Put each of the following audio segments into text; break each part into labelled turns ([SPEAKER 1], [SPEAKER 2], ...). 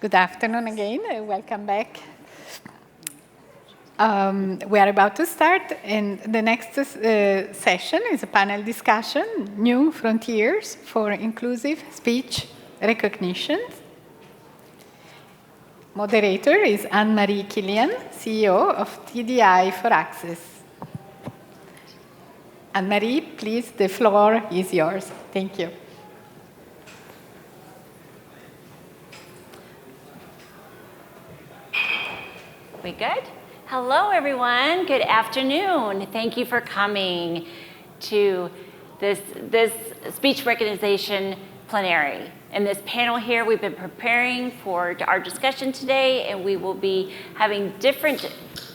[SPEAKER 1] Good afternoon again. Welcome back. We are about to start, and the next session is a panel discussion, New Frontiers for Inclusive Speech Recognition. Moderator is Anne-Marie Killian, CEO of TDI for Access. Anne-Marie, please, the floor is yours. Thank you.
[SPEAKER 2] We good? Hello, everyone. Good afternoon. Thank you for coming to this speech recognition plenary. In this panel here, we've been preparing for our discussion today, and we will be having different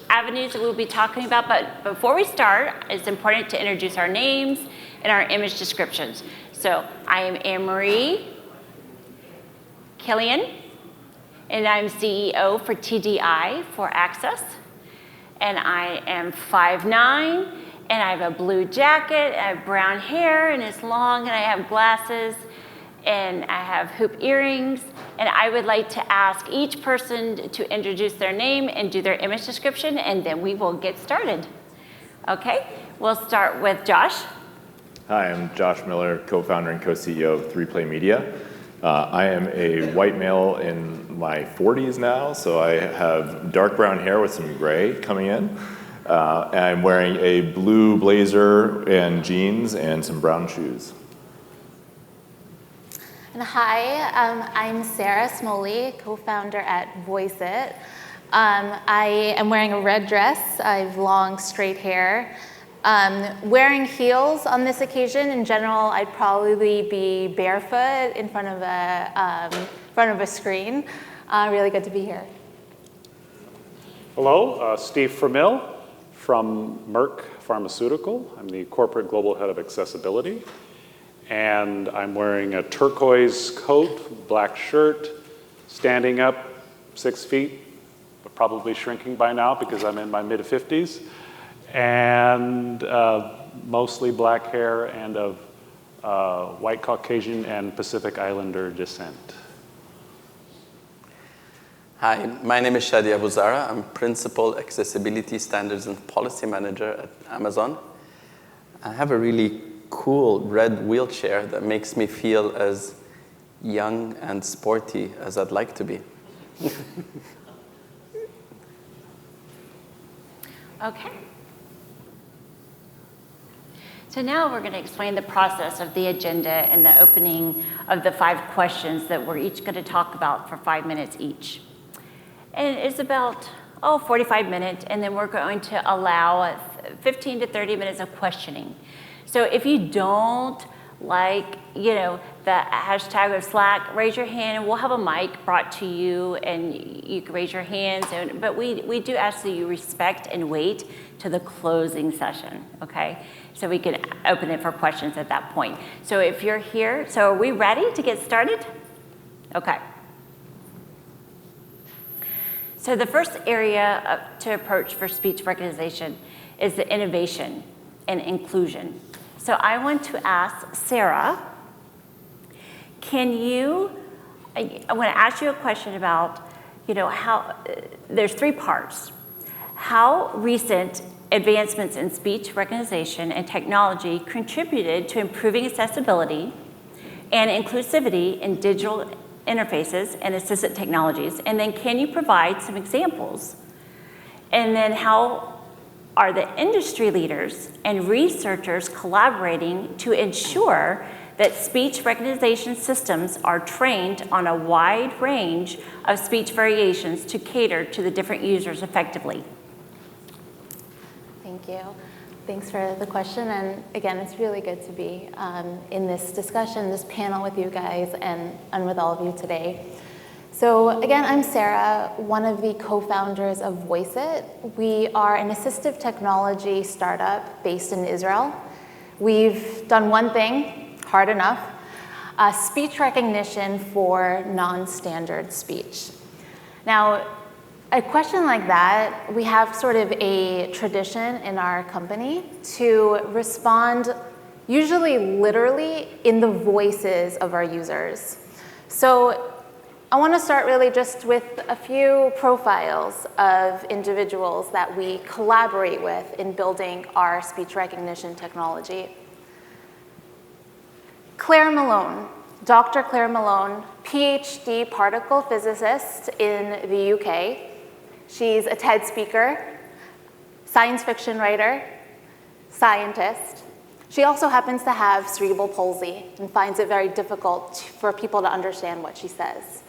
[SPEAKER 2] avenues that we'll be talking about. But before we start, it's important to introduce our names and our image descriptions. So I am Anne-Marie Killian, and I'm CEO for TDI for Access. And I am 5'9", and I have a blue jacket, I have brown hair, and it's long, and I have glasses, and I have hoop earrings. And I would like to ask each person to introduce their name and do their image description, and then we will get started. Okay, we'll start with Josh.
[SPEAKER 3] Hi, I'm Josh Miller, co-founder and co-CEO of 3Play Media. I am a white male in my 40s now, so I have dark brown hair with some gray coming in. And I'm wearing a blue blazer and jeans and some brown shoes.
[SPEAKER 4] And hi, I'm Sarah Smoley, co-founder at VoiceIt. I am wearing a red dress. I have long, straight hair. Wearing heels on this occasion. In general, I'd probably be barefoot in front of a screen. Really good to be here.
[SPEAKER 5] Hello, Steve Fremill from Merck Pharmaceutical. I'm the corporate global head of accessibility. And I'm wearing a turquoise coat, black shirt, standing up 6 feet, but probably shrinking by now because I'm in my mid-50s. And mostly black hair and of white Caucasian and Pacific Islander descent.
[SPEAKER 6] Hi, my name is Shadi Abuzara. I'm Principal Accessibility Standards and Policy Manager at Amazon. I have a really cool red wheelchair that makes me feel as young and sporty as I'd like to be.
[SPEAKER 2] Okay. So now we're going to explain the process of the agenda and the opening of the 5 questions that we're each going to talk about for 5 minutes each. And it's about, 45 minutes, and then we're going to allow 15 to 30 minutes of questioning. So if you don't like, the hashtag of Slack, raise your hand, and we'll have a mic brought to you, and you can raise your hands. But we do ask that you respect and wait to the closing session, okay? So we can open it for questions at that point. So if you're here, so are we ready to get started? Okay. So the first area to approach for speech recognition is the innovation and inclusion. So I want to ask Sarah, I want to ask you a question about, how, there's 3 parts. How recent advancements in speech recognition and technology contributed to improving accessibility and inclusivity in digital interfaces and assistive technologies? And then can you provide some examples? And then how are the industry leaders and researchers collaborating to ensure that speech recognition systems are trained on a wide range of speech variations to cater to the different users effectively?
[SPEAKER 4] Thank you. Thanks for the question. And again, it's really good to be in this discussion, this panel with you guys and with all of you today. So again, I'm Sarah, one of the co-founders of VoiceIt. We are an assistive technology startup based in Israel. We've done one thing, hard enough, speech recognition for non-standard speech. Now, a question like that, we have sort of a tradition in our company to respond usually literally in the voices of our users. So I want to start really just with a few profiles of individuals that we collaborate with in building our speech recognition technology. Claire Malone, Dr. Claire Malone, PhD particle physicist in the UK. She's a TED speaker, science fiction writer, scientist. She also happens to have cerebral palsy and finds it very difficult for people to understand what she says.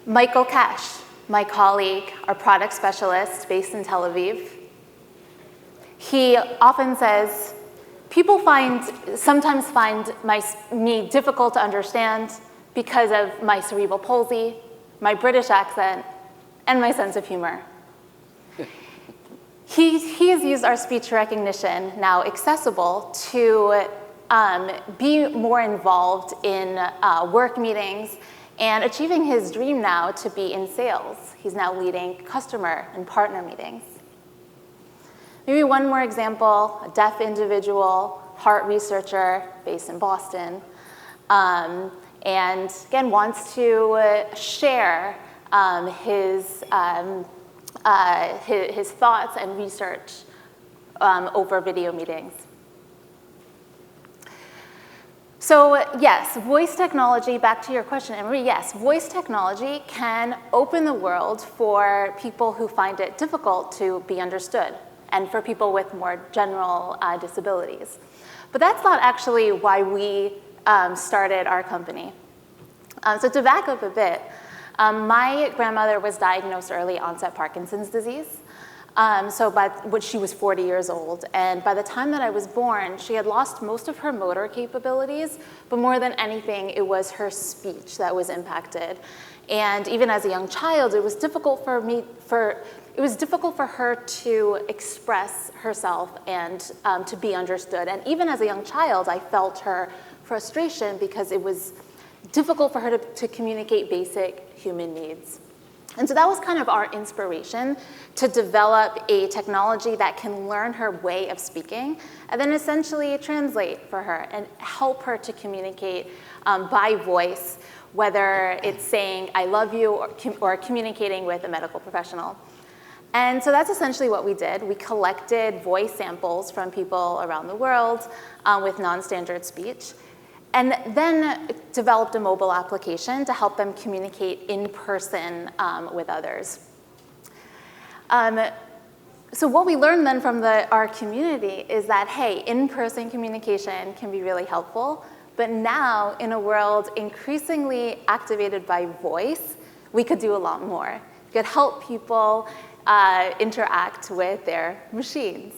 [SPEAKER 4] Michael Cash, my colleague, our product specialist based in Tel Aviv. He often says, people sometimes find me difficult to understand because of my cerebral palsy, my British accent, and my sense of humor. He has used our speech recognition, now accessible, to be more involved in work meetings and achieving his dream now to be in sales. He's now leading customer and partner meetings. Maybe one more example, a deaf individual, heart researcher based in Boston, and again wants to share his thoughts and research over video meetings. So yes, voice technology, back to your question, Emery, yes, voice technology can open the world for people who find it difficult to be understood and for people with more general disabilities. But that's not actually why we started our company. So to back up a bit, my grandmother was diagnosed early onset Parkinson's disease. When she was 40 years old. And by the time that I was born, she had lost most of her motor capabilities, but more than anything, it was her speech that was impacted. And even as a young child, it was difficult for her to express herself and to be understood. And even as a young child, I felt her frustration because it was difficult for her to communicate basic human needs. And so that was kind of our inspiration to develop a technology that can learn her way of speaking and then essentially translate for her and help her to communicate by voice, whether it's saying, I love you, or communicating with a medical professional. And so that's essentially what we did. We collected voice samples from people around the world with non-standard speech, and then developed a mobile application to help them communicate in person with others. So what we learned then from our community is that, hey, in-person communication can be really helpful, but now in a world increasingly activated by voice, we could do a lot more. We could help people interact with their machines.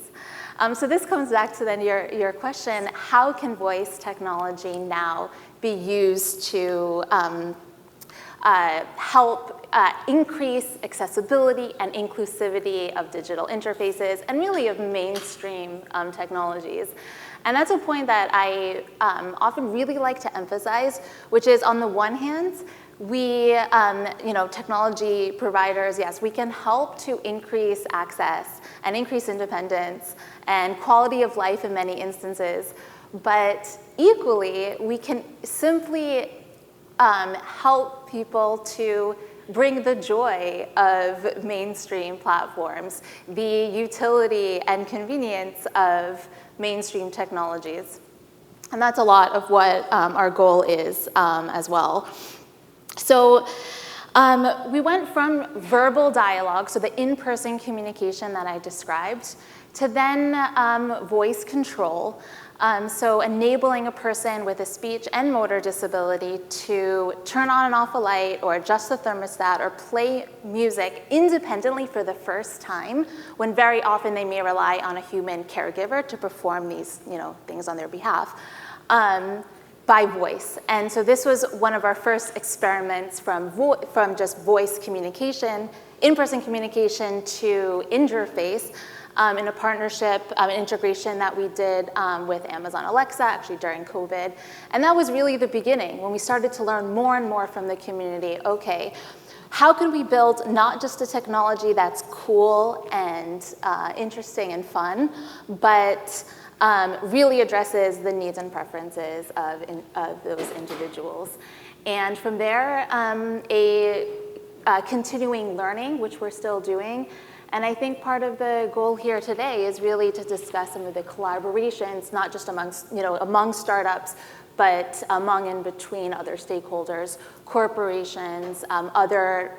[SPEAKER 4] So this comes back to then your question, how can voice technology now be used to help increase accessibility and inclusivity of digital interfaces and really of mainstream technologies? And that's a point that I often really like to emphasize, which is on the one hand, we, technology providers, yes, we can help to increase access and increase independence and quality of life in many instances. But equally, we can simply help people to bring the joy of mainstream platforms, the utility and convenience of mainstream technologies. And that's a lot of what our goal is as well. So we went from verbal dialogue, so the in-person communication that I described, to then voice control, so enabling a person with a speech and motor disability to turn on and off a light or adjust the thermostat or play music independently for the first time, when very often they may rely on a human caregiver to perform these things on their behalf. By voice. And so this was one of our first experiments from just voice communication, in-person communication to interface in a partnership, an integration that we did with Amazon Alexa, actually during COVID. And that was really the beginning when we started to learn more and more from the community, okay, how can we build not just a technology that's cool and interesting and fun, but really addresses the needs and preferences of those individuals. And from there, continuing learning, which we're still doing. And I think part of the goal here today is really to discuss some of the collaborations, not just among startups, but among and between other stakeholders, corporations, other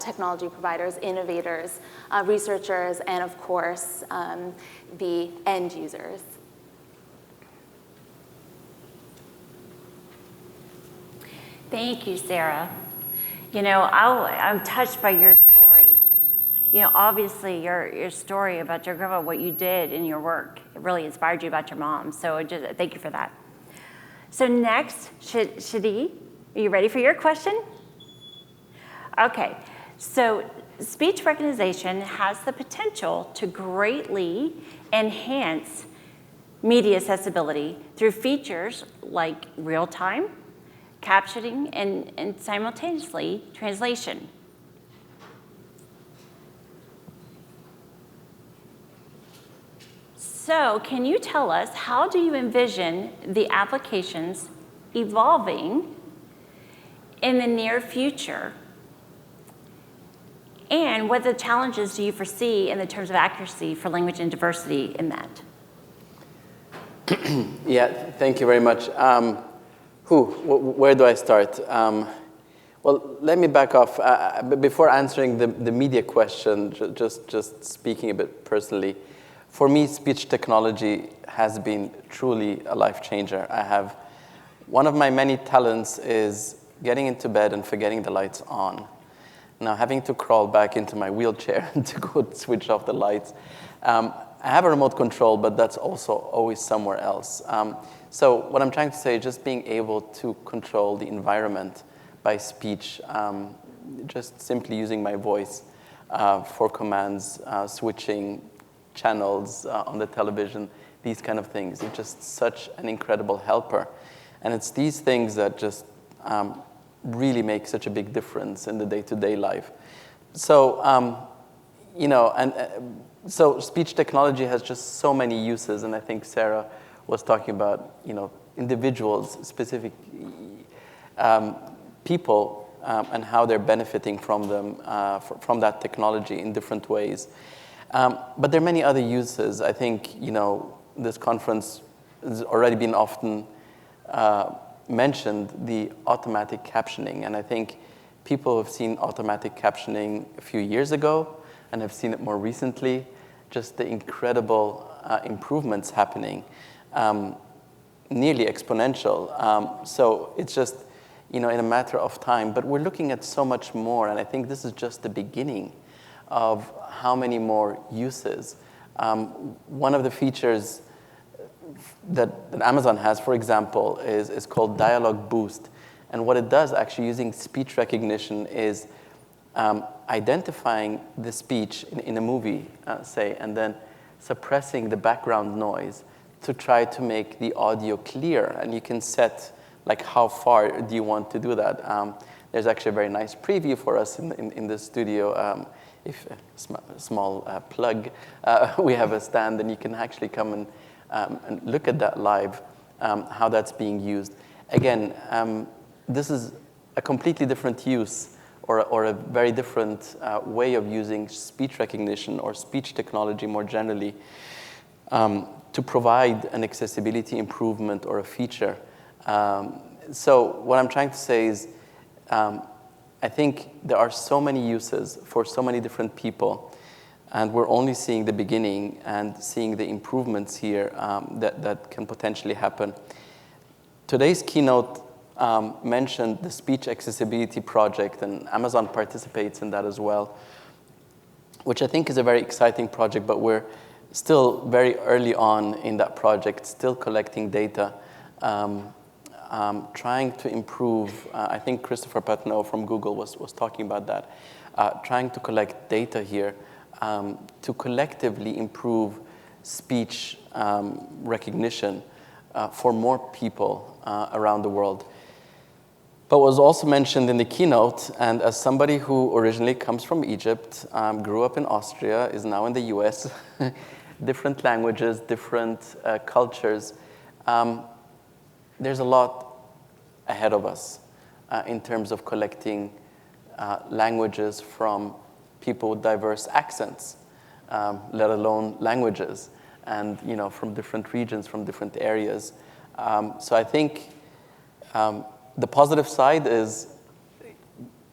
[SPEAKER 4] technology providers, innovators, researchers, and of course, the end users.
[SPEAKER 2] Thank you, Sarah. I'm touched by your story. Obviously your story about your grandma, what you did in your work, it really inspired you about your mom. So thank you for that. So next, Shadi, are you ready for your question? Okay, so speech recognition has the potential to greatly enhance media accessibility through features like real-time, captioning, and simultaneously translation. So can you tell us, how do you envision the applications evolving in the near future? And what the challenges do you foresee in the terms of accuracy for language and diversity in that?
[SPEAKER 6] Yeah, thank you very much. Where do I start? Well, let me back off. Before answering the media question, just speaking a bit personally, for me, speech technology has been truly a life changer. One of my many talents is getting into bed and forgetting the lights on. Now, having to crawl back into my wheelchair to go switch off the lights. I have a remote control, but that's also always somewhere else. So what I'm trying to say is just being able to control the environment by speech, just simply using my voice for commands, switching channels on the television, these kind of things. It's just such an incredible helper. And it's these things that just really make such a big difference in the day-to-day life. So, so speech technology has just so many uses, and I think Sarah was talking about, individuals, specific people, and how they're benefiting from them, from that technology in different ways. But there are many other uses. I think, this conference has already been often mentioned, the automatic captioning. And I think people have seen automatic captioning a few years ago and have seen it more recently, just the incredible improvements happening, nearly exponential. So it's just, in a matter of time. But we're looking at so much more, and I think this is just the beginning of how many more uses. One of the features that Amazon has, for example, is called Dialogue Boost. And what it does, actually, using speech recognition, is identifying the speech in a movie, say, and then suppressing the background noise to try to make the audio clear. And you can set, how far do you want to do that? There's actually a very nice preview for us in the studio. If a small plug, we have a stand, and you can actually come and look at that live, how that's being used. Again, this is a completely different use or a very different way of using speech recognition or speech technology more generally to provide an accessibility improvement or a feature. So what I'm trying to say is, I think there are so many uses for so many different people, and we're only seeing the beginning and seeing the improvements here that can potentially happen. Today's keynote mentioned the Speech Accessibility Project, and Amazon participates in that as well, which I think is a very exciting project, but we're still very early on in that project, still collecting data, trying to improve. I think Christopher Patnaud from Google was talking about that, trying to collect data here to collectively improve speech recognition for more people around the world. But what was also mentioned in the keynote, and as somebody who originally comes from Egypt, grew up in Austria, is now in the US, different languages, different cultures. There's a lot ahead of us in terms of collecting languages from people with diverse accents, let alone languages, and from different regions, from different areas. So I think the positive side is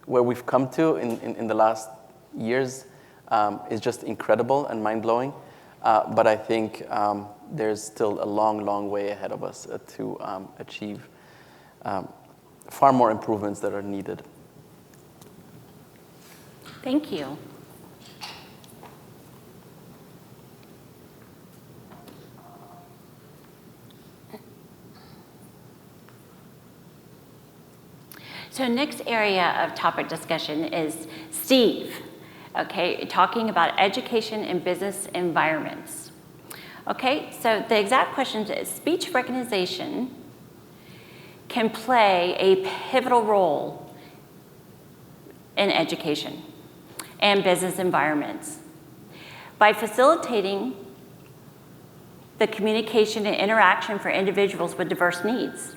[SPEAKER 6] where we've come to in the last years is just incredible and mind-blowing. But I think there's still a long, long way ahead of us to achieve far more improvements that are needed.
[SPEAKER 2] Thank you. So next area of topic discussion is Steve, okay, talking about education in business environments. Okay, so the exact question is, speech recognition can play a pivotal role in education and business environments by facilitating the communication and interaction for individuals with diverse needs.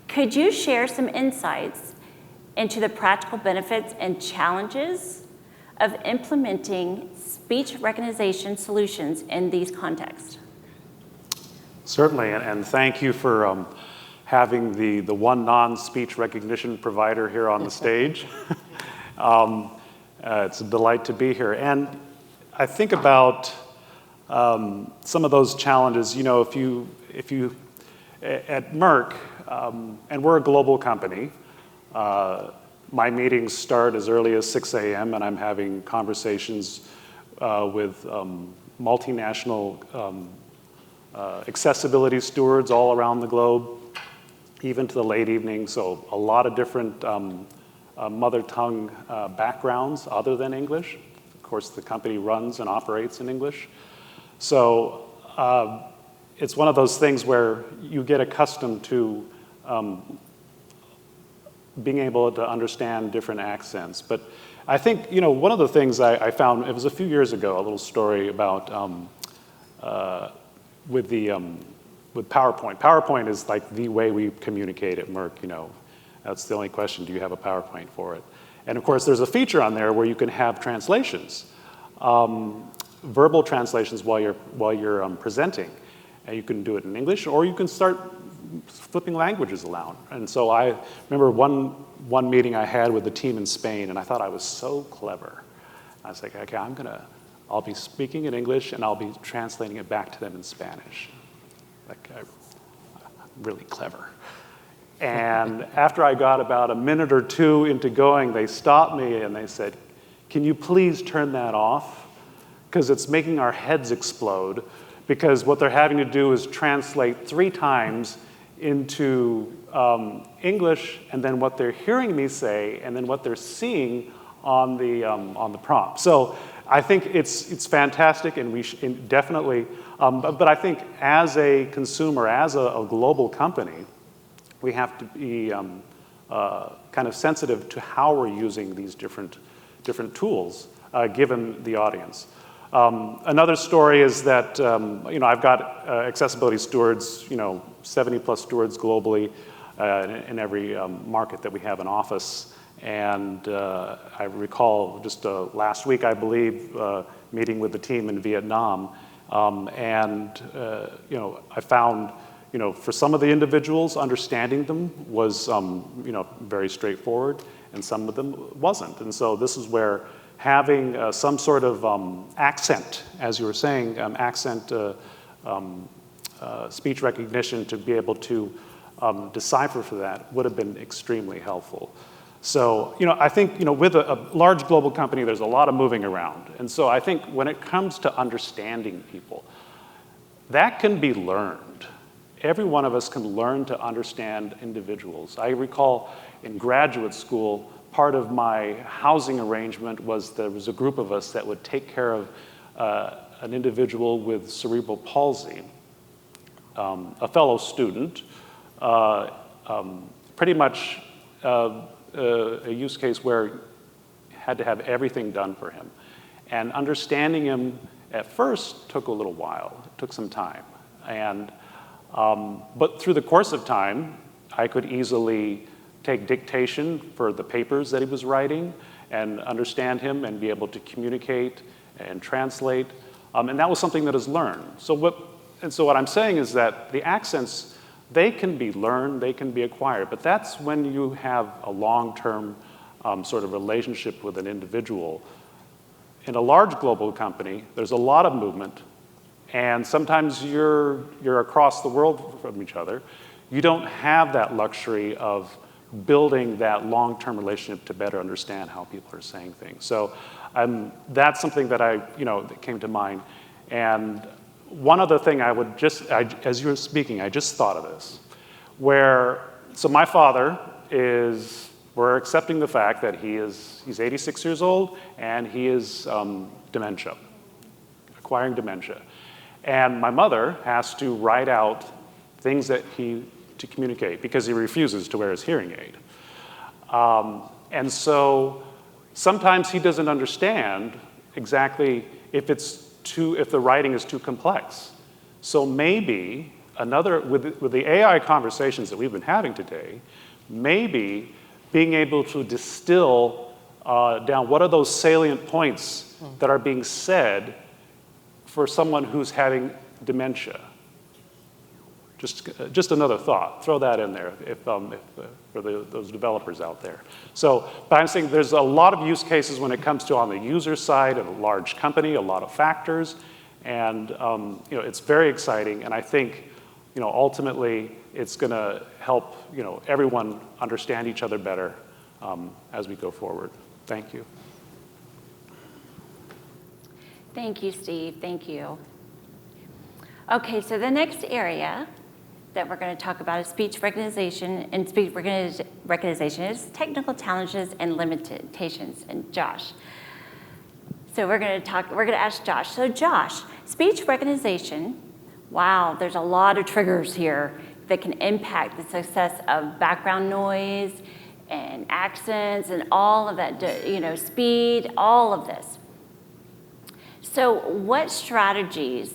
[SPEAKER 2] Could you share some insights into the practical benefits and challenges of implementing speech recognition solutions in these contexts?
[SPEAKER 5] Certainly, and thank you for having the one non-speech recognition provider here on the stage. It's a delight to be here. And I think about some of those challenges. If you at Merck, and we're a global company, my meetings start as early as 6 a.m. and I'm having conversations with multinational accessibility stewards all around the globe, even to the late evening. So a lot of different mother tongue backgrounds other than English. Of course, the company runs and operates in English. So it's one of those things where you get accustomed to being able to understand different accents. But I think, one of the things I found, it was a few years ago, a little story about with PowerPoint. PowerPoint is like the way we communicate at Merck, That's the only question, do you have a PowerPoint for it? And of course, there's a feature on there where you can have translations, verbal translations while you're presenting. And you can do it in English, or you can start flipping languages around. And so I remember one meeting I had with the team in Spain, and I thought I was so clever. I was like, okay, I'll be speaking in English, and I'll be translating it back to them in Spanish. I'm really clever. And after I got about a minute or two into going, they stopped me and they said, can you please turn that off? Because it's making our heads explode. Because what they're having to do is translate 3 times into English, and then what they're hearing me say, and then what they're seeing on the prompt. So I think it's fantastic, and we should definitely. But I think as a consumer, as a global company, we have to be kind of sensitive to how we're using these different tools given the audience. Another story is that I've got accessibility stewards, 70+ stewards globally in every market that we have an office. And I recall just last week, I believe, meeting with the team in Vietnam, and I found for some of the individuals, understanding them was very straightforward, and some of them wasn't. And so this is where having some sort of accent, as you were saying, speech recognition to be able to decipher for that would have been extremely helpful. So, I think, with a large global company, there's a lot of moving around. And so I think when it comes to understanding people, that can be learned. Every one of us can learn to understand individuals. I recall in graduate school, part of my housing arrangement was there was a group of us that would take care of an individual with cerebral palsy, a fellow student, pretty much a use case where you had to have everything done for him. And understanding him at first took a little while. It took some time. But through the course of time, I could easily take dictation for the papers that he was writing and understand him and be able to communicate and translate. And that was something that is learned. So what I'm saying is that the accents, they can be learned, they can be acquired, but that's when you have a long-term sort of relationship with an individual. In a large global company, there's a lot of movement, and sometimes you're across the world from each other. You don't have that luxury of building that long-term relationship to better understand how people are saying things. So that's something that that came to mind. And one other thing as you were speaking, I just thought of this, so my father we're accepting the fact that he's 86 years old and he is acquiring dementia. And my mother has to write out things to communicate because he refuses to wear his hearing aid. And so sometimes he doesn't understand exactly if the writing is too complex. So maybe with the AI conversations that we've been having today, maybe being able to distill down what are those salient points that are being said for someone who's having dementia. Just another thought. Throw that in there for those developers out there. But I'm saying there's a lot of use cases when it comes to on the user side of a large company, a lot of factors, and it's very exciting. And I think ultimately it's going to help everyone understand each other better as we go forward. Thank you.
[SPEAKER 2] Thank you, Steve. Thank you. Okay, so the next area that we're going to talk about is speech recognition, and speech recognition is technical challenges and limitations. And Josh. So we're going to ask Josh. So Josh, speech recognition, wow, there's a lot of triggers here that can impact the success of background noise and accents and all of that, speed, all of this. So what strategies,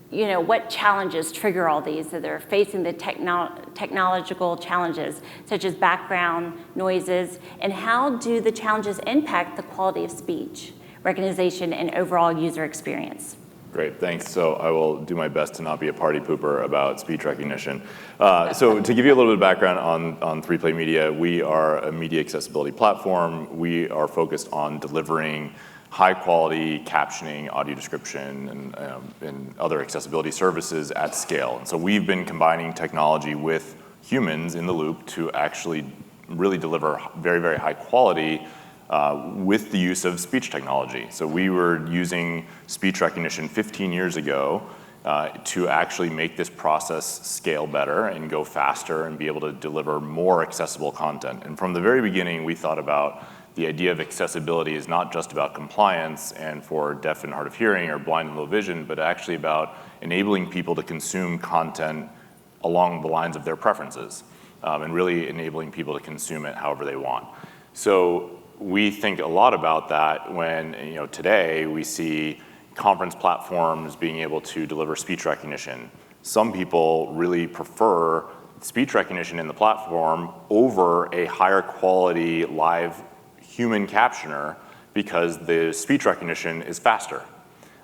[SPEAKER 2] what challenges trigger all these that are facing the technological challenges, such as background noises, and how do the challenges impact the quality of speech recognition and overall user experience?
[SPEAKER 3] Great, thanks. So I will do my best to not be a party pooper about speech recognition. So to give you a little bit of background on 3Play Media, we are a media accessibility platform. We are focused on delivering high-quality captioning, audio description, and other accessibility services at scale. And so we've been combining technology with humans in the loop to actually really deliver very, very high quality with the use of speech technology. So we were using speech recognition 15 years ago to actually make this process scale better and go faster and be able to deliver more accessible content. And from the very beginning, we thought about the idea of accessibility is not just about compliance and for deaf and hard of hearing or blind and low vision, but actually about enabling people to consume content along the lines of their preferences and really enabling people to consume it however they want. So we think a lot about that when today we see conference platforms being able to deliver speech recognition. Some people really prefer speech recognition in the platform over a higher quality live human captioner because the speech recognition is faster.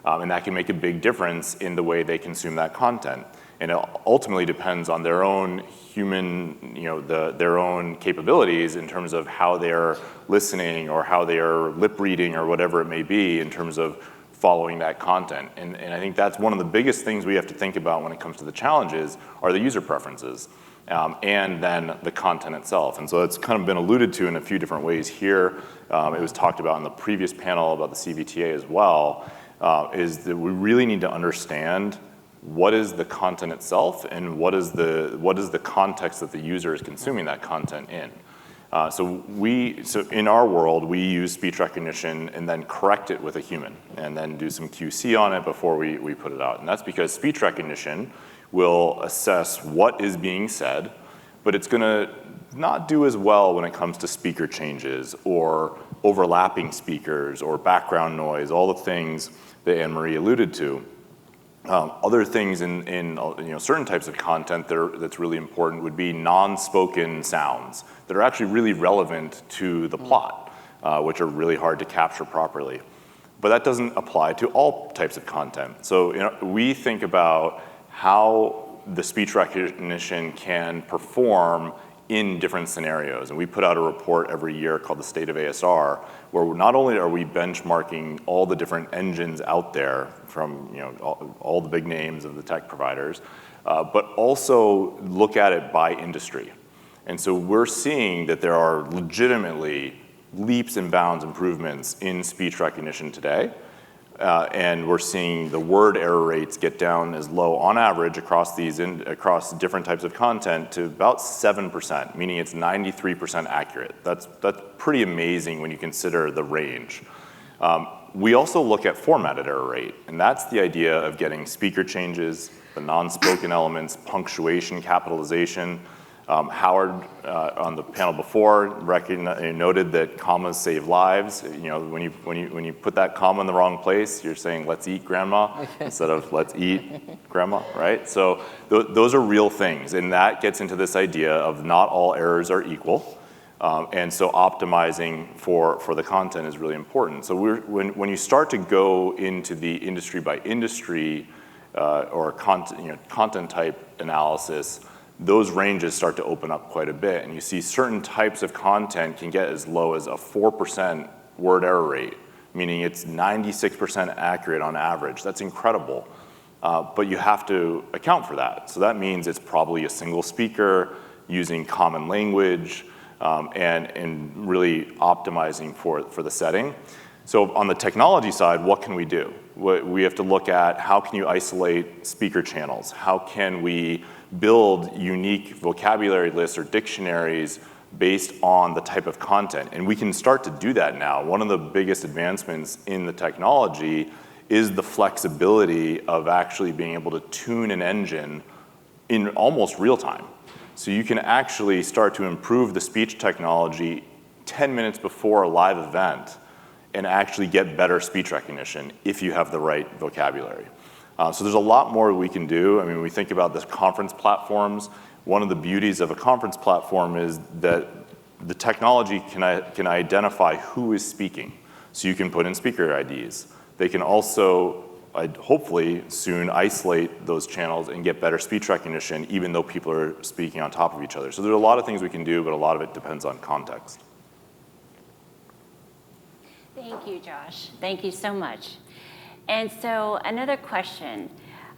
[SPEAKER 3] And that can make a big difference in the way they consume that content. And it ultimately depends on their own human, their own capabilities in terms of how they're listening or how they are lip reading or whatever it may be in terms of following that content. And I think that's one of the biggest things we have to think about when it comes to the challenges are the user preferences. And then the content itself. And so it's kind of been alluded to in a few different ways here. It was talked about in the previous panel about the CVTA as well, is that we really need to understand what is the content itself and what is the context that the user is consuming that content in. So in our world, we use speech recognition and then correct it with a human and then do some QC on it before we put it out. And that's because speech recognition will assess what is being said, but it's going to not do as well when it comes to speaker changes or overlapping speakers or background noise, all the things that Anne-Marie alluded to. Other things in certain types of content that's really important would be non-spoken sounds that are actually really relevant to the plot, which are really hard to capture properly. But that doesn't apply to all types of content. So we think about how the speech recognition can perform in different scenarios. And we put out a report every year called the State of ASR, where not only are we benchmarking all the different engines out there from all the big names of the tech providers, but also look at it by industry. And so we're seeing that there are legitimately leaps and bounds improvements in speech recognition today. And we're seeing the word error rates get down as low on average across different types of content to about 7%, meaning it's 93% accurate. That's pretty amazing when you consider the range. We also look at formatted error rate, and that's the idea of getting speaker changes, the non-spoken elements, punctuation, capitalization. Howard on the panel before noted that commas save lives. When you put that comma in the wrong place, you're saying "Let's eat, Grandma" instead of "Let's eat, Grandma." Right? So those are real things, and that gets into this idea of not all errors are equal, and so optimizing for the content is really important. So when you start to go into the industry by industry or content type analysis, those ranges start to open up quite a bit. And you see certain types of content can get as low as a 4% word error rate, meaning it's 96% accurate on average. That's incredible. But you have to account for that. So that means it's probably a single speaker using common language and really optimizing for the setting. So on the technology side, what can we do? We have to look at how can you isolate speaker channels? How can we build unique vocabulary lists or dictionaries based on the type of content? And we can start to do that now. One of the biggest advancements in the technology is the flexibility of actually being able to tune an engine in almost real time. So you can actually start to improve the speech technology 10 minutes before a live event and actually get better speech recognition if you have the right vocabulary. So there's a lot more we can do. I mean, we think about the conference platforms. One of the beauties of a conference platform is that the technology can identify who is speaking. So you can put in speaker IDs. They can also, hopefully soon, isolate those channels and get better speech recognition, even though people are speaking on top of each other. So there are a lot of things we can do, but a lot of it depends on context.
[SPEAKER 2] Thank you, Josh. Thank you so much. And so another question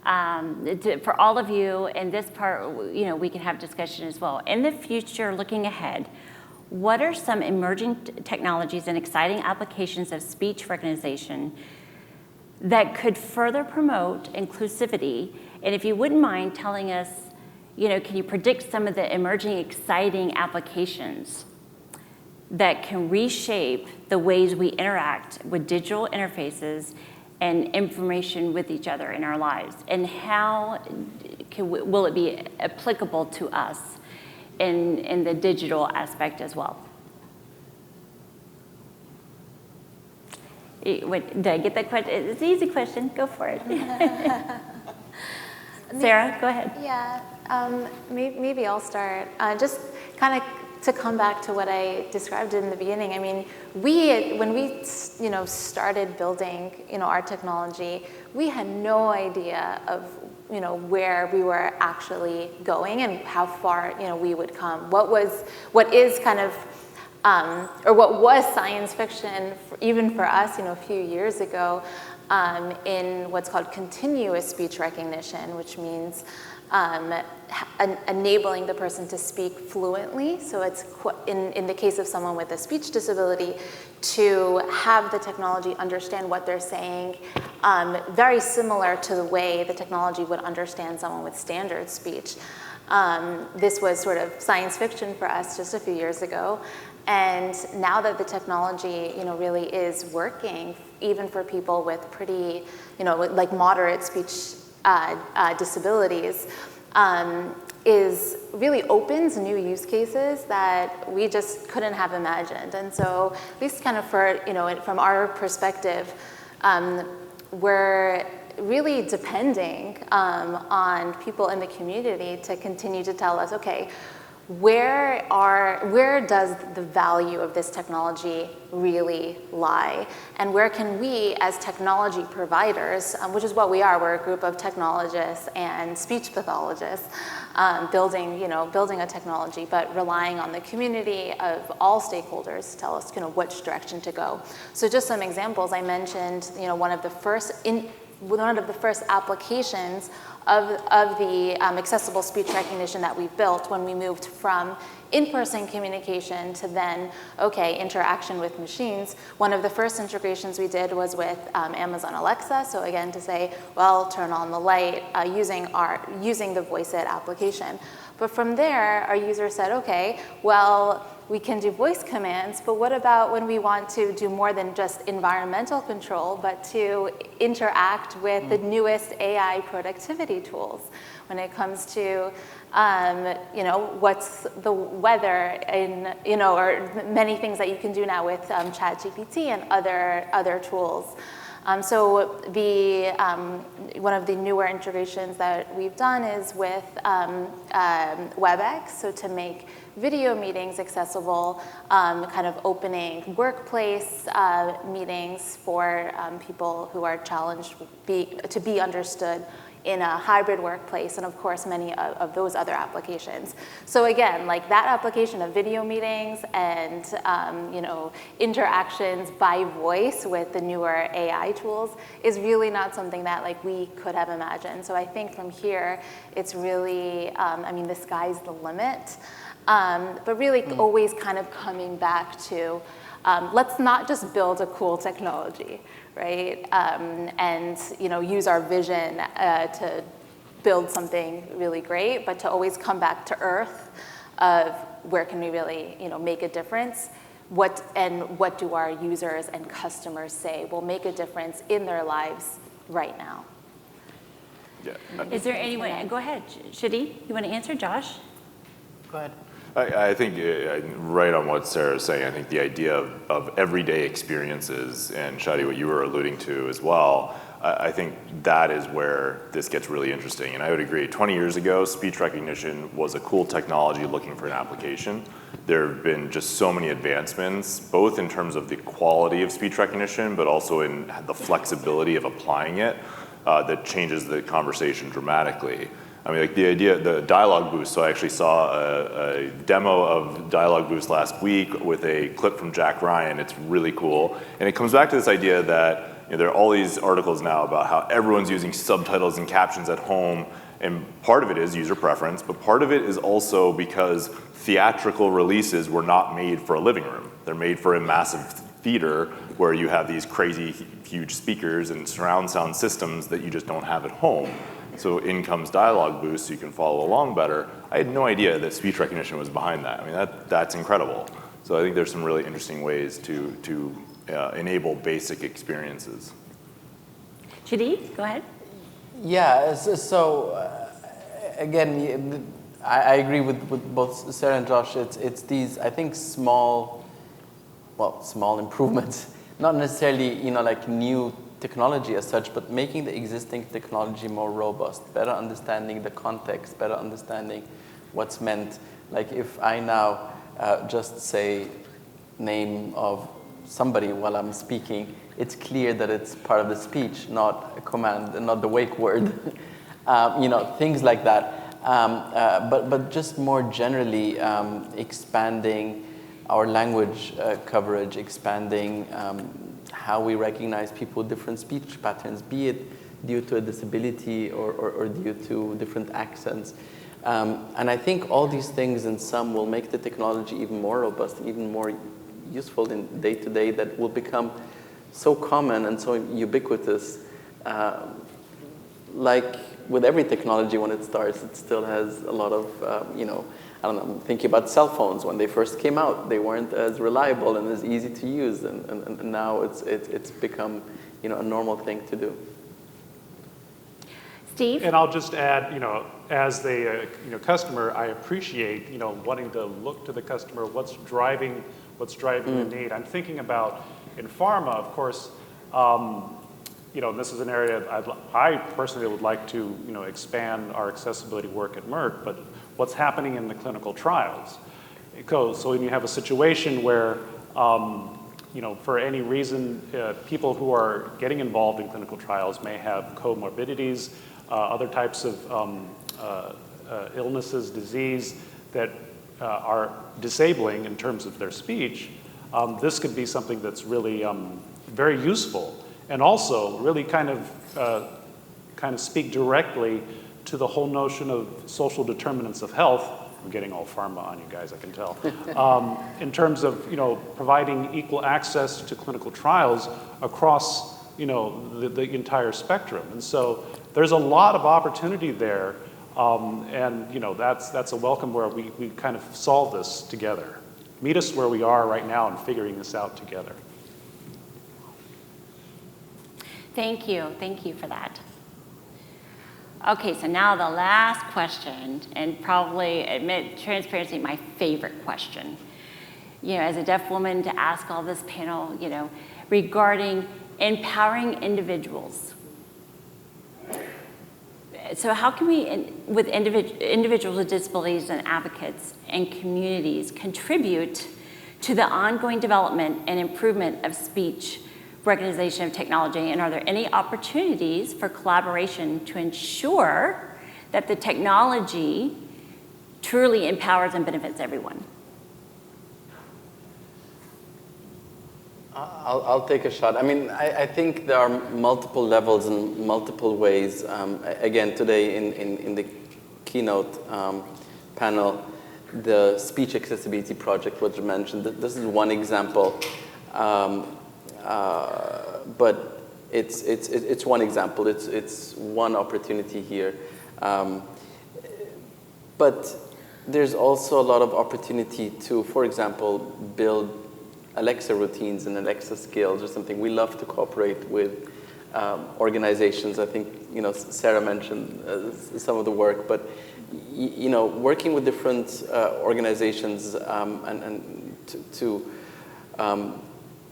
[SPEAKER 2] for all of you, and this part, we can have discussion as well. In the future, looking ahead, what are some emerging technologies and exciting applications of speech recognition that could further promote inclusivity? And if you wouldn't mind telling us, can you predict some of the emerging exciting applications that can reshape the ways we interact with digital interfaces and information with each other in our lives? And how will it be applicable to us in the digital aspect as well? Did I get that question? It's an easy question. Go for it. Sarah, go ahead.
[SPEAKER 4] Yeah, maybe I'll start. Just kind of to come back to what I described in the beginning. I mean, when we started building our technology, we had no idea of where we were actually going and how far we would come. What is kind of or what was science fiction, even for us, a few years ago, in what's called continuous speech recognition, which means enabling the person to speak fluently. So it's in the case of someone with a speech disability, to have the technology understand what they're saying, very similar to the way the technology would understand someone with standard speech. This was sort of science fiction for us just a few years ago. And now that the technology, really is working, even for people with pretty, like moderate speech disabilities, is really opens new use cases that we just couldn't have imagined. And so, at least kind of for, from our perspective, we're really depending on people in the community to continue to tell us, okay, where does the value of this technology really lie? And where can we, as technology providers, which is what we are, we're a group of technologists and speech pathologists, building a technology, but relying on the community of all stakeholders to tell us, which direction to go. So just some examples, I mentioned, one of the first applications of the accessible speech recognition that we built when we moved from in-person communication to then, interaction with machines. One of the first integrations we did was with Amazon Alexa. So again, to say, well, turn on the light using the VoiceIt application. But from there, our user said, okay, well, we can do voice commands, but what about when we want to do more than just environmental control, but to interact with the newest AI productivity tools when it comes to, what's the weather or many things that you can do now with ChatGPT and other tools. So one of the newer integrations that we've done is with WebEx, so to make video meetings accessible, kind of opening workplace meetings for people who are challenged to be understood in a hybrid workplace, and of course many of those other applications. So again, like that application of video meetings and interactions by voice with the newer AI tools is really not something that we could have imagined. So I think from here, it's really, the sky's the limit. But really always kind of coming back to, let's not just build a cool technology, right? And use our vision to build something really great, but to always come back to earth of where can we really make a difference? What do our users and customers say will make a difference in their lives right now?
[SPEAKER 3] Yeah.
[SPEAKER 2] Is there anyone, go ahead, Shadi, you want to answer, Josh?
[SPEAKER 6] Go ahead.
[SPEAKER 3] I think right on what Sarah's saying. I think the idea of everyday experiences, and Shadi, what you were alluding to as well, I think that is where this gets really interesting. And I would agree, 20 years ago, speech recognition was a cool technology looking for an application. There have been just so many advancements, both in terms of the quality of speech recognition, but also in the flexibility of applying it, that changes the conversation dramatically. The idea, the Dialogue Boost, so I actually saw a demo of Dialogue Boost last week with a clip from Jack Ryan. It's really cool. And it comes back to this idea that there are all these articles now about how everyone's using subtitles and captions at home. And part of it is user preference, but part of it is also because theatrical releases were not made for a living room. They're made for a massive theater where you have these crazy, huge speakers and surround sound systems that you just don't have at home. So in comes Dialogue Boost, so you can follow along better. I had no idea that speech recognition was behind that. That's incredible. So I think there's some really interesting ways to enable basic experiences.
[SPEAKER 2] Shadi, go ahead.
[SPEAKER 6] Yeah, so again, I agree with both Sarah and Josh. It's these, I think, small improvements, not necessarily, new technology as such, but making the existing technology more robust, better understanding the context, better understanding what's meant. Like if I now just say name of somebody while I'm speaking, it's clear that it's part of the speech, not a command, not the wake word. Things like that. But just more generally, expanding our language coverage, expanding how we recognize people with different speech patterns, be it due to a disability or due to different accents. And I think all these things in sum will make the technology even more robust, even more useful in day-to-day, that will become so common and so ubiquitous. Like with every technology, when it starts, it still has a lot of, I don't know, I'm thinking about cell phones. When they first came out, they weren't as reliable and as easy to use, and now it's become, a normal thing to do.
[SPEAKER 2] Steve?
[SPEAKER 5] And I'll just add, as the customer, I appreciate, wanting to look to the customer, what's driving the need. I'm thinking about in pharma, of course, and this is an area I personally would like to, expand our accessibility work at Merck, but what's happening in the clinical trials? So when you have a situation where, for any reason, people who are getting involved in clinical trials may have comorbidities, other types of illnesses, disease that are disabling in terms of their speech, this could be something that's really very useful, and also really kind of speak directly to the whole notion of social determinants of health. I'm getting all pharma on you guys, I can tell. In terms of providing equal access to clinical trials across the entire spectrum, and so there's a lot of opportunity there, and that's a welcome where we kind of solve this together. Meet us where we are right now and figuring this out together.
[SPEAKER 2] Thank you for that. Okay, so now the last question, and probably, admit transparency, my favorite question. As a deaf woman, to ask all this panel, regarding empowering individuals. So how can we, with individuals with disabilities and advocates and communities, contribute to the ongoing development and improvement of speech recognition of technology, and are there any opportunities for collaboration to ensure that the technology truly empowers and benefits everyone?
[SPEAKER 6] I'll take a shot. I mean, I think there are multiple levels and multiple ways. Again, today in the keynote panel, the Speech Accessibility Project was mentioned. This is one example. But it's one example. It's one opportunity here. But there's also a lot of opportunity to, for example, build Alexa routines and Alexa skills or something. We love to cooperate with organizations. I think Sarah mentioned some of the work, but working with different organizations and to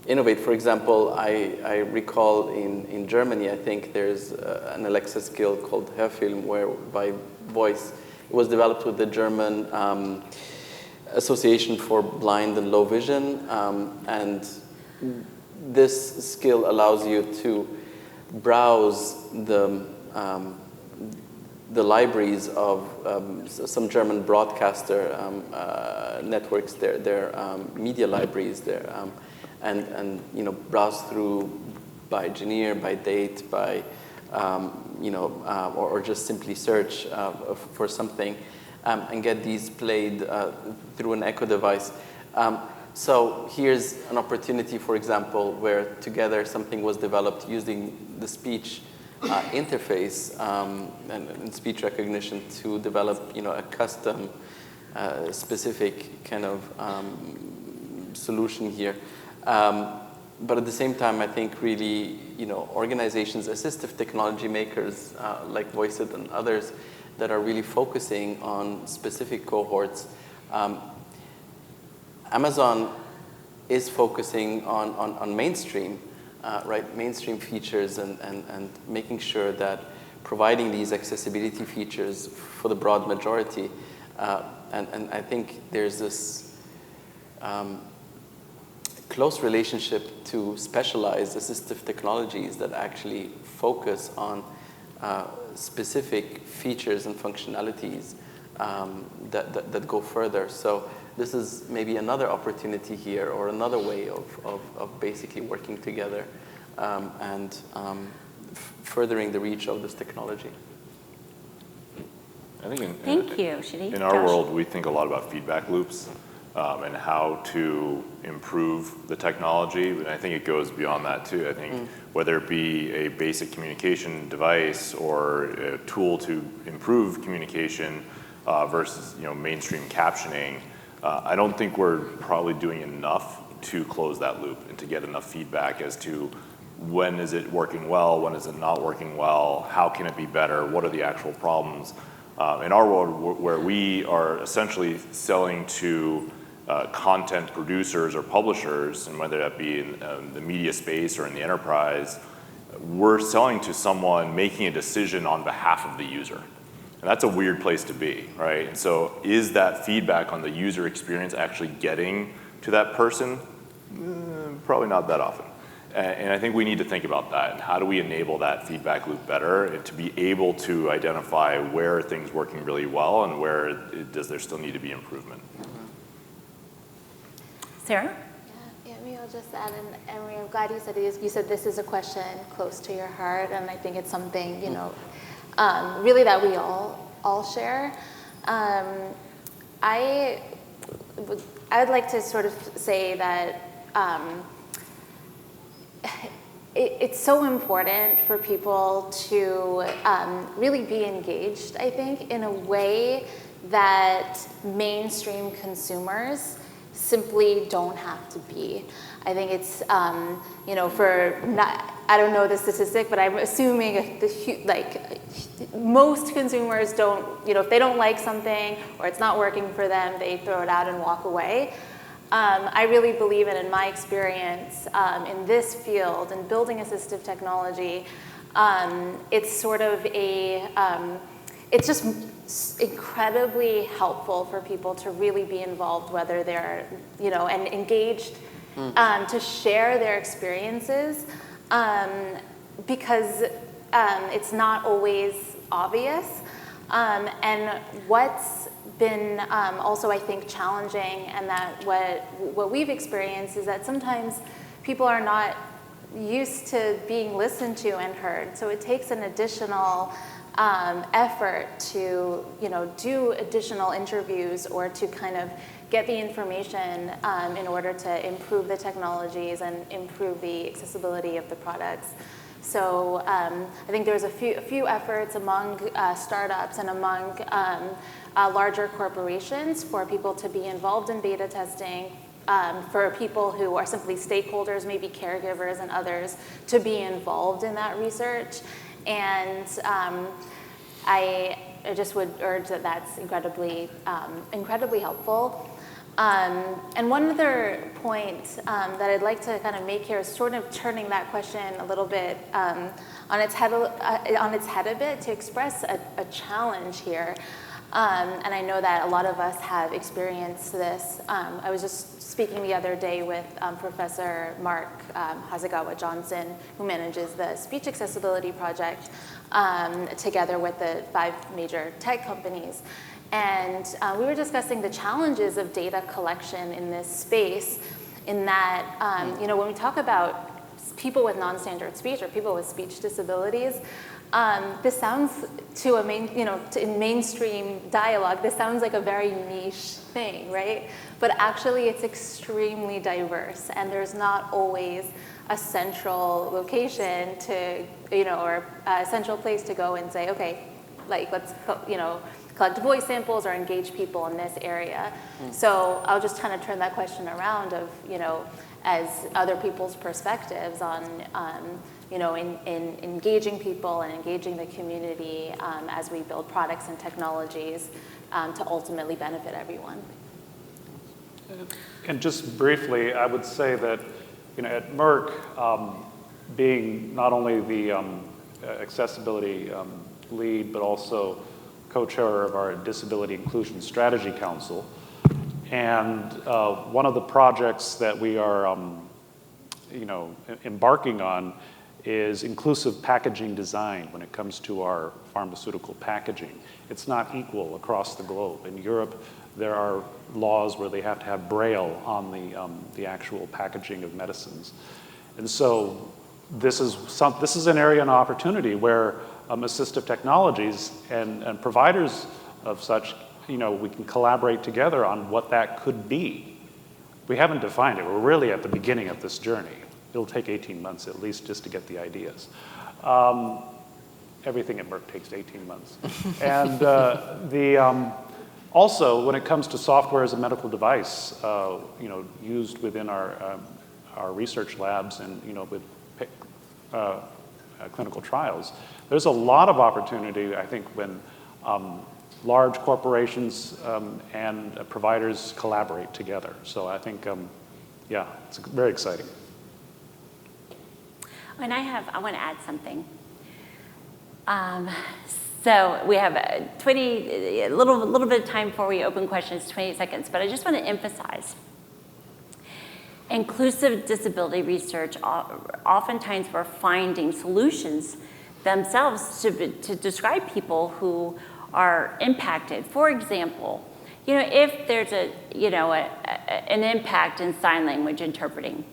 [SPEAKER 6] innovate. For example, I recall in Germany, I think there's an Alexa skill called Hörfilm, where by voice, it was developed with the German Association for Blind and Low Vision, and this skill allows you to browse the libraries of some German broadcaster networks, their media libraries there, and browse through by genre, by date, by or just simply search for something, and get these played through an Echo device. So here's an opportunity, for example, where together something was developed using the speech interface and speech recognition to develop, a custom, specific kind of solution here. But at the same time, I think really, organizations, assistive technology makers like Voiceit and others that are really focusing on specific cohorts. Amazon is focusing on mainstream, right? Mainstream features and making sure that providing these accessibility features for the broad majority. And I think there's this close relationship to specialized assistive technologies that actually focus on specific features and functionalities that go further. So this is maybe another opportunity here, or another way of basically working together and furthering the reach of this technology.
[SPEAKER 3] I think
[SPEAKER 2] Thank you, Shadi.
[SPEAKER 3] In our
[SPEAKER 2] Josh?
[SPEAKER 3] world, we think a lot about feedback loops and how to improve the technology. And I think it goes beyond that too. I think whether it be a basic communication device or a tool to improve communication versus mainstream captioning, I don't think we're probably doing enough to close that loop and to get enough feedback as to when is it working well, when is it not working well, how can it be better, what are the actual problems. In our world, where we are essentially selling to content producers or publishers, and whether that be in the media space or in the enterprise, we're selling to someone making a decision on behalf of the user. And that's a weird place to be, right? And so is that feedback on the user experience actually getting to that person? Probably not that often. And I think we need to think about that. And how do we enable that feedback loop better and to be able to identify where are things working really well and where does there still need to be improvement?
[SPEAKER 2] Sarah?
[SPEAKER 4] Yeah, maybe I'll just add, and Emery, I'm glad you said this. You said this is a question close to your heart, and I think it's something, really that we all share. I would like to sort of say that it's so important for people to really be engaged, I think, in a way that mainstream consumers simply don't have to be. I think it's, I don't know the statistic, but I'm assuming most consumers don't, if they don't like something or it's not working for them, they throw it out and walk away. I really believe in my experience in this field, in building assistive technology, it's sort of it's just incredibly helpful for people to really be involved, whether they're, and engaged, to share their experiences, because it's not always obvious. And what's been also, I think, challenging, and that what we've experienced is that sometimes people are not used to being listened to and heard. So it takes an additional effort to, do additional interviews or to kind of get the information in order to improve the technologies and improve the accessibility of the products. So I think there's a few efforts among startups and among larger corporations for people to be involved in beta testing, for people who are simply stakeholders, maybe caregivers and others, to be involved in that research. And I just would urge that that's incredibly helpful. And one other point that I'd like to kind of make here is sort of turning that question a little bit on its head a bit, to express a challenge here. And I know that a lot of us have experienced this. I was just speaking the other day with Professor Mark Hasegawa-Johnson, who manages the Speech Accessibility Project, together with the 5 major tech companies. And we were discussing the challenges of data collection in this space, in that, when we talk about people with non-standard speech or people with speech disabilities, this sounds in mainstream dialogue, this sounds like a very niche thing, right? But actually it's extremely diverse, and there's not always a central location to, or a central place to go and say, okay, let's, collect voice samples or engage people in this area. So I'll just kind of turn that question around of, as other people's perspectives on, in engaging people and engaging the community as we build products and technologies to ultimately benefit everyone.
[SPEAKER 5] And just briefly, I would say that, at Merck, being not only the accessibility lead, but also co-chair of our Disability Inclusion Strategy Council. And one of the projects that we are, embarking on is inclusive packaging design when it comes to our pharmaceutical packaging. It's not equal across the globe. In Europe, there are laws where they have to have Braille on the actual packaging of medicines. And so this is an area and opportunity where assistive technologies and providers of such, we can collaborate together on what that could be. We haven't defined it. We're really at the beginning of this journey. It'll take 18 months at least just to get the ideas. Everything at Merck takes 18 months. And also, when it comes to software as a medical device, used within our research labs and with clinical trials, there's a lot of opportunity, I think, when large corporations and providers collaborate together. So I think, it's very exciting.
[SPEAKER 2] And I want to add something. So we have a little bit of time before we open questions, 28 seconds, but I just want to emphasize inclusive disability research, oftentimes we're finding solutions themselves to describe people who are impacted. For example, if there's an impact in sign language interpreting,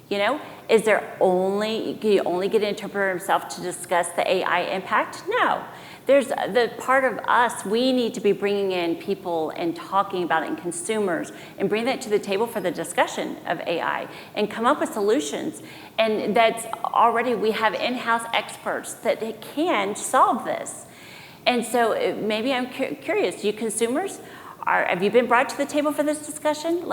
[SPEAKER 2] is there can you only get an interpreter himself to discuss the AI impact? No. There's the part of us, we need to be bringing in people and talking about it and consumers and bring that to the table for the discussion of AI and come up with solutions. And that's already, we have in-house experts that can solve this. And so maybe I'm curious, you consumers, have you been brought to the table for this discussion?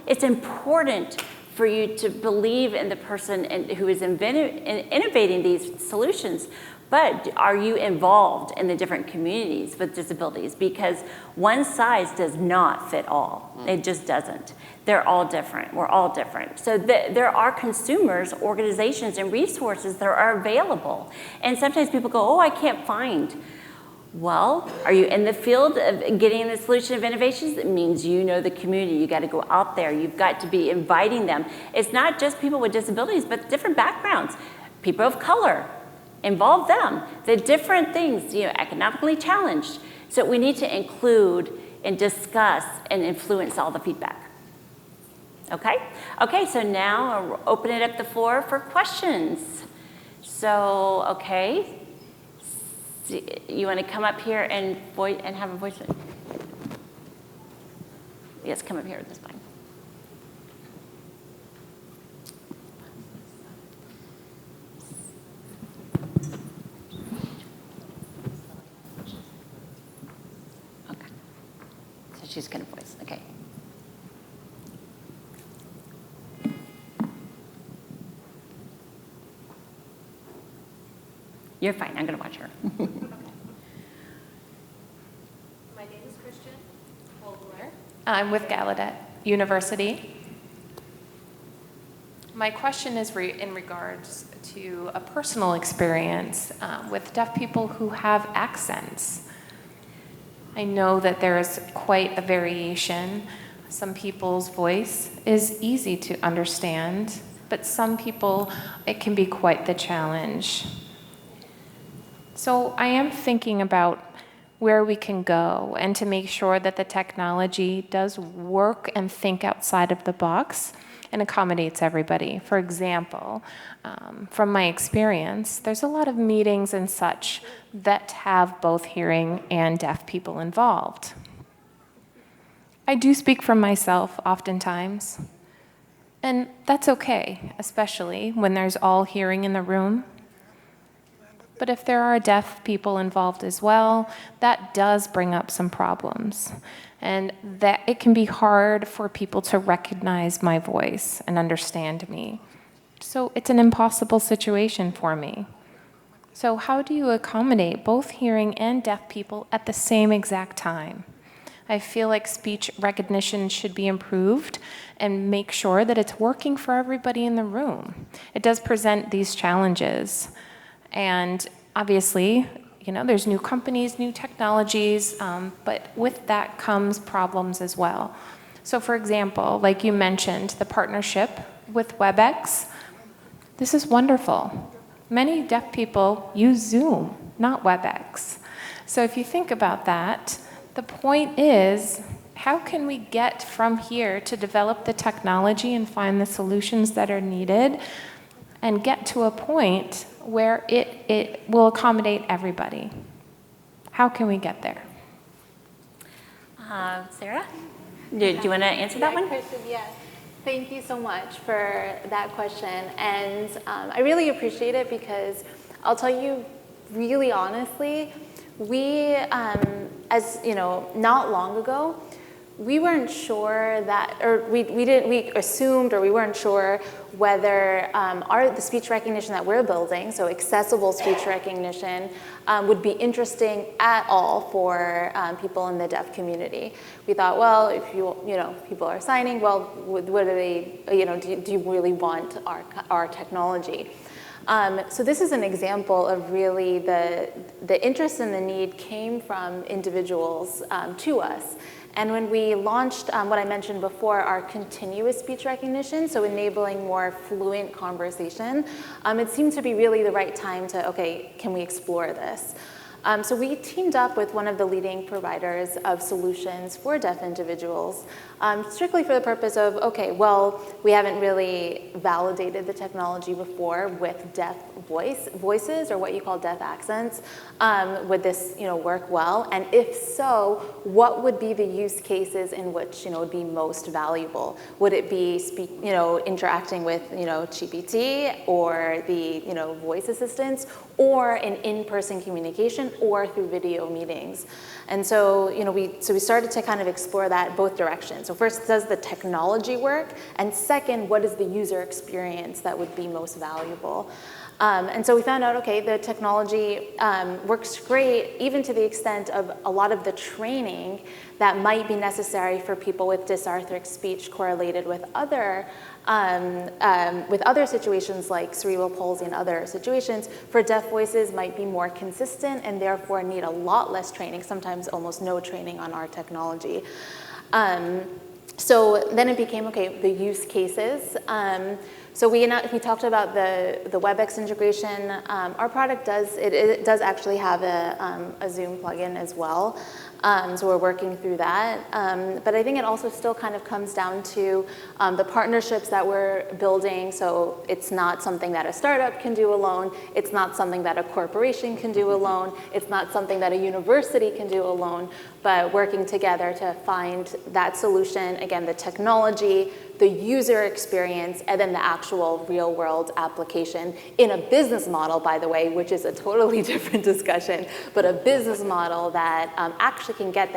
[SPEAKER 2] It's important for you to believe in the person who is innovating these solutions. But are you involved in the different communities with disabilities? Because one size does not fit all. It just doesn't. They're all different. We're all different. So there are consumers, organizations, and resources that are available. And sometimes people go, oh, I can't find. Well, are you in the field of getting the solution of innovations? It means you know the community. You got to go out there. You've got to be inviting them. It's not just people with disabilities, but different backgrounds. People of color. Involve them. The different things, economically challenged. So we need to include and discuss and influence all the feedback. Okay? Okay, so now I'll open it up the floor for questions. So, okay. So you want to come up here and have a voice? Yes, come up here, that's fine. She's going to voice, okay. You're fine, I'm going to watch her.
[SPEAKER 7] My name is Christian Vogler. I'm with Gallaudet University. My question is in regards to a personal experience with deaf people who have accents. I know that there is quite a variation. Some people's voice is easy to understand, but some people, it can be quite the challenge. So I am thinking about where we can go and to make sure that the technology does work and think outside of the box and accommodates everybody. For example, from my experience, there's a lot of meetings and such that have both hearing and deaf people involved. I do speak for myself oftentimes, and that's okay, especially when there's all hearing in the room. But if there are deaf people involved as well, that does bring up some problems. And that it can be hard for people to recognize my voice and understand me. So it's an impossible situation for me. So how do you accommodate both hearing and deaf people at the same exact time? I feel like speech recognition should be improved and make sure that it's working for everybody in the room. It does present these challenges. And obviously, there's new companies, new technologies, but with that comes problems as well. So for example, like you mentioned, the partnership with WebEx, this is wonderful. Many deaf people use Zoom, not WebEx. So if you think about that, the point is, how can we get from here to develop the technology and find the solutions that are needed and get to a point where it will accommodate everybody? How can we get there?
[SPEAKER 2] Sarah, do you want to answer that one?
[SPEAKER 4] Kristen, yeah. Thank you so much for that question. And I really appreciate it because I'll tell you really honestly, we, not long ago, we weren't sure that, or we assumed, or we weren't sure whether the speech recognition that we're building, so accessible speech recognition, would be interesting at all for people in the deaf community. We thought, well, if people are signing, well, what do they, do you really want our technology? So this is an example of really the interest and the need came from individuals to us. And when we launched what I mentioned before, our continuous speech recognition, so enabling more fluent conversation, it seemed to be really the right time to, okay, can we explore this? So we teamed up with one of the leading providers of solutions for deaf individuals, strictly for the purpose of, okay, well, we haven't really validated the technology before with deaf voices, or what you call deaf accents. Would this, work well? And if so, what would be the use cases in which, would be most valuable? Would it be interacting with, GPT or the, voice assistants, or an in-person communication, or through video meetings? And so, we started to kind of explore that both directions. So first, does the technology work? And second, what is the user experience that would be most valuable? And so we found out, okay, the technology works great, even to the extent of a lot of the training that might be necessary for people with dysarthric speech correlated with other situations like cerebral palsy and other situations. For deaf voices might be more consistent and therefore need a lot less training, sometimes almost no training on our technology. So then it became, okay, the use cases. So we talked about the WebEx integration. Our product does actually have a Zoom plugin as well. So we're working through that. But I think it also still kind of comes down to the partnerships that we're building. So it's not something that a startup can do alone. It's not something that a corporation can do alone. It's not something that a university can do alone, but working together to find that solution. Again, the technology, the user experience, and then the actual real world application in a business model, by the way, which is a totally different discussion, but a business model that actually can get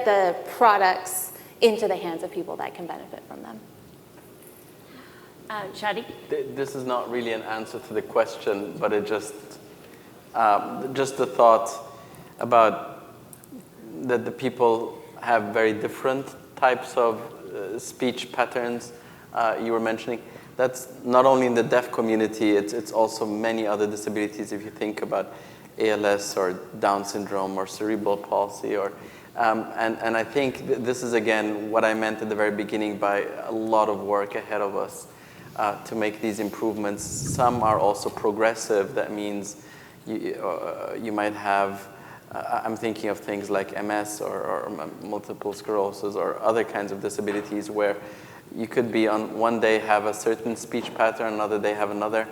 [SPEAKER 4] the products into the hands of people that can benefit from them.
[SPEAKER 2] Shadi?
[SPEAKER 6] This is not really an answer to the question, but it just the thought about that the people have very different types of speech patterns you were mentioning. That's not only in the deaf community, it's also many other disabilities. If you think about ALS or Down syndrome or cerebral palsy, or and I think this is again what I meant at the very beginning by a lot of work ahead of us to make these improvements. Some are also progressive. That means you might have. I'm thinking of things like MS or multiple sclerosis or other kinds of disabilities where you could be on one day have a certain speech pattern, another day have another.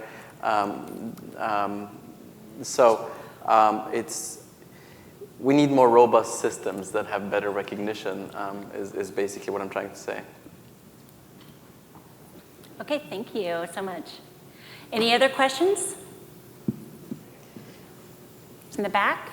[SPEAKER 6] We need more robust systems that have better recognition is basically what I'm trying to say.
[SPEAKER 2] Okay, thank you so much. Any other questions? In the back?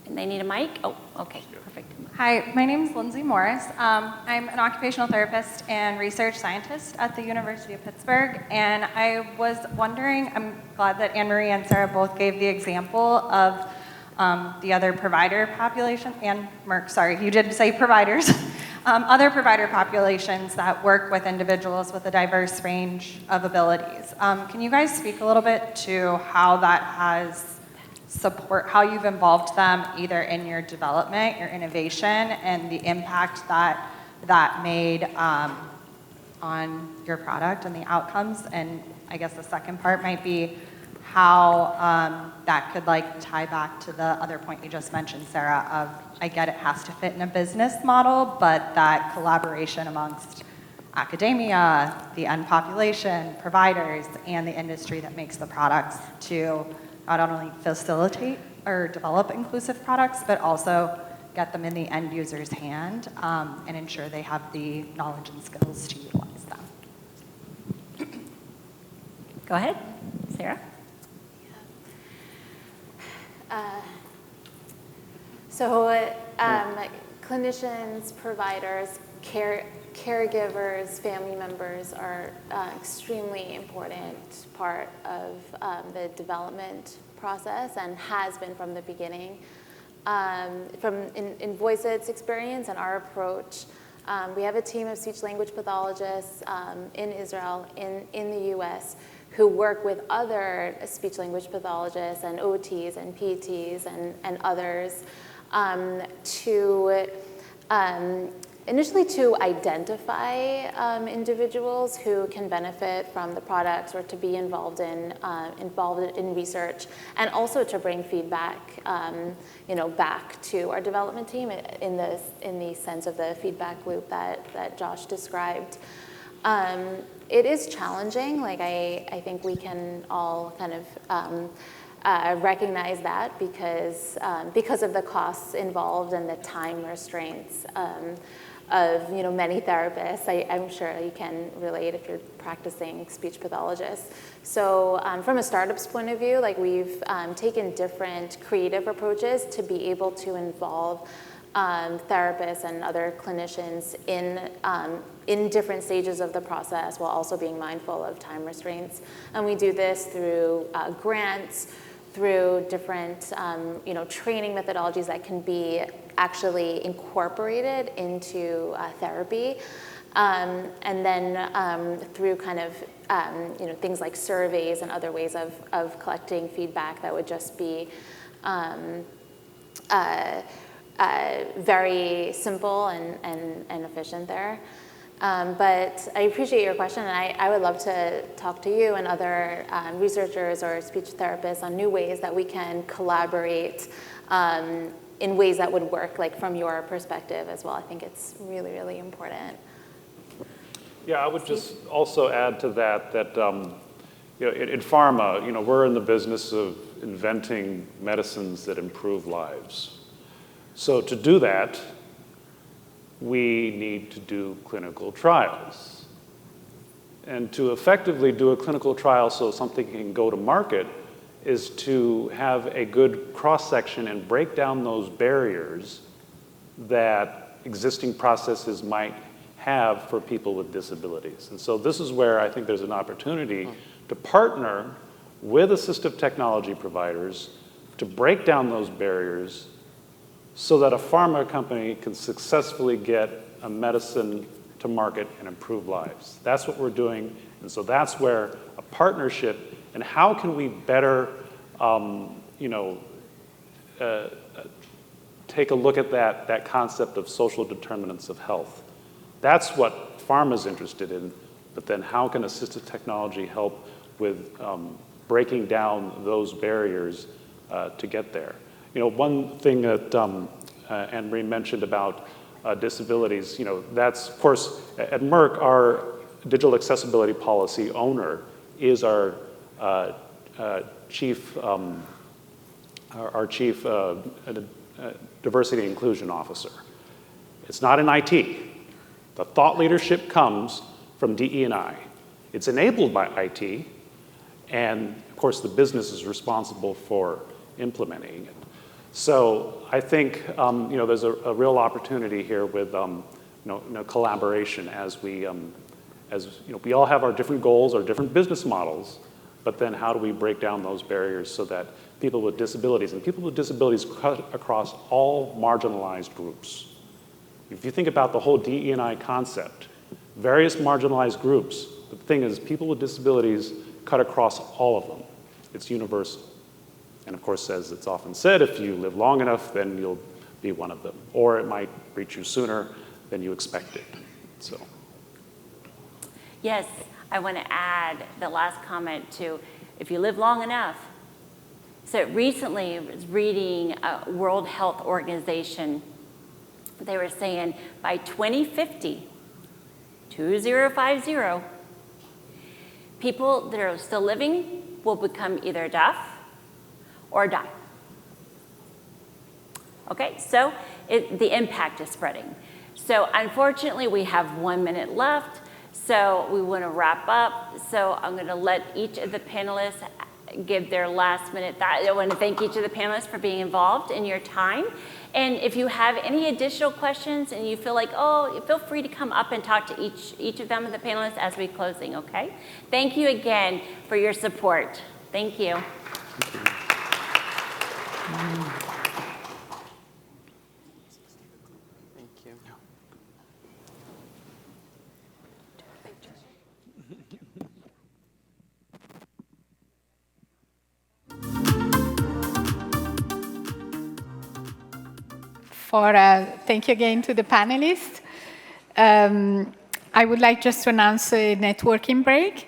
[SPEAKER 2] And they need a mic? Oh, okay, perfect.
[SPEAKER 8] Hi, my name is Lindsay Morris. I'm an occupational therapist and research scientist at the University of Pittsburgh. And I was wondering, I'm glad that Anne-Marie and Sarah both gave the example of the other provider population, and Merck, sorry, you did say providers. Other provider populations that work with individuals with a diverse range of abilities. Can you guys speak a little bit to how that has how you've involved them either in your development, your innovation, and the impact that made on your product and the outcomes? And I guess the second part might be how that could tie back to the other point you just mentioned, Sarah, of I get it has to fit in a business model, but that collaboration amongst academia, the end population, providers, and the industry that makes the products to not only facilitate or develop inclusive products, but also get them in the end user's hand and ensure they have the knowledge and skills to utilize them.
[SPEAKER 2] Go ahead, Sarah.
[SPEAKER 4] clinicians, providers, caregivers, family members are extremely important part of the development process and has been from the beginning. In Voiced's experience and our approach, we have a team of speech-language pathologists in Israel, in the US, who work with other speech-language pathologists and OTs and PTs and others initially to identify individuals who can benefit from the products or to be involved in research, and also to bring feedback, back to our development team in the sense of the feedback loop that Josh described. It is challenging. Like I think we can all kind of recognize that because of the costs involved and the time restraints of many therapists. I'm sure you can relate if you're practicing speech pathologists. So from a startup's point of view, like we've taken different creative approaches to be able to involve therapists and other clinicians in different stages of the process while also being mindful of time restraints. And we do this through grants, through different training methodologies that can be actually incorporated into therapy, and then through kind of things like surveys and other ways of collecting feedback that would just be very simple and efficient there. But I appreciate your question, and I would love to talk to you and other researchers or speech therapists on new ways that we can collaborate in ways that would work, like from your perspective as well. I think it's really, really important.
[SPEAKER 5] Yeah, I would just also add to that in pharma, we're in the business of inventing medicines that improve lives. So to do that, we need to do clinical trials. And to effectively do a clinical trial so something can go to market is to have a good cross-section and break down those barriers that existing processes might have for people with disabilities. And so this is where I think there's an opportunity to partner with assistive technology providers to break down those barriers so that a pharma company can successfully get a medicine to market and improve lives. That's what we're doing, and so that's where a partnership and how can we better, take a look at that concept of social determinants of health. That's what pharma's interested in, but then how can assistive technology help with breaking down those barriers to get there? One thing that Anne-Marie mentioned about disabilities, that's, of course, at Merck, our digital accessibility policy owner is our chief diversity and inclusion officer. It's not in IT. The thought leadership comes from DE&I. It's enabled by IT, and of course, the business is responsible for implementing it. So I think there's a real opportunity here with collaboration as we all have our different goals, our different business models, but then how do we break down those barriers so that people with disabilities, and people with disabilities cut across all marginalized groups. If you think about the whole DE&I concept, various marginalized groups, the thing is people with disabilities cut across all of them. It's universal. And of course, as it's often said, if you live long enough, then you'll be one of them. Or it might reach you sooner than you expected. So.
[SPEAKER 2] Yes, I want to add the last comment to, if you live long enough. So recently, I was reading a World Health Organization. They were saying by 2050, people that are still living will become either deaf or die. Okay, so the impact is spreading. So unfortunately, we have 1 minute left, so we want to wrap up. So I'm going to let each of the panelists give their last minute. I want to thank each of the panelists for being involved in your time. And if you have any additional questions and you feel like, oh, feel free to come up and talk to each of them, the panelists, as we're closing, okay? Thank you again for your support. Thank you.
[SPEAKER 6] Thank you.
[SPEAKER 1] Thank you again to the panelists. I would like just to announce a networking break.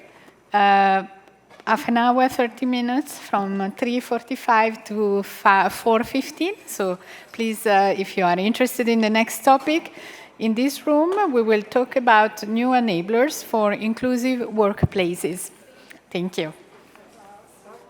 [SPEAKER 1] Half an hour, 30 minutes from 3:45 to 4:15. So please, if you are interested in the next topic, in this room, we will talk about new enablers for inclusive workplaces. Thank you.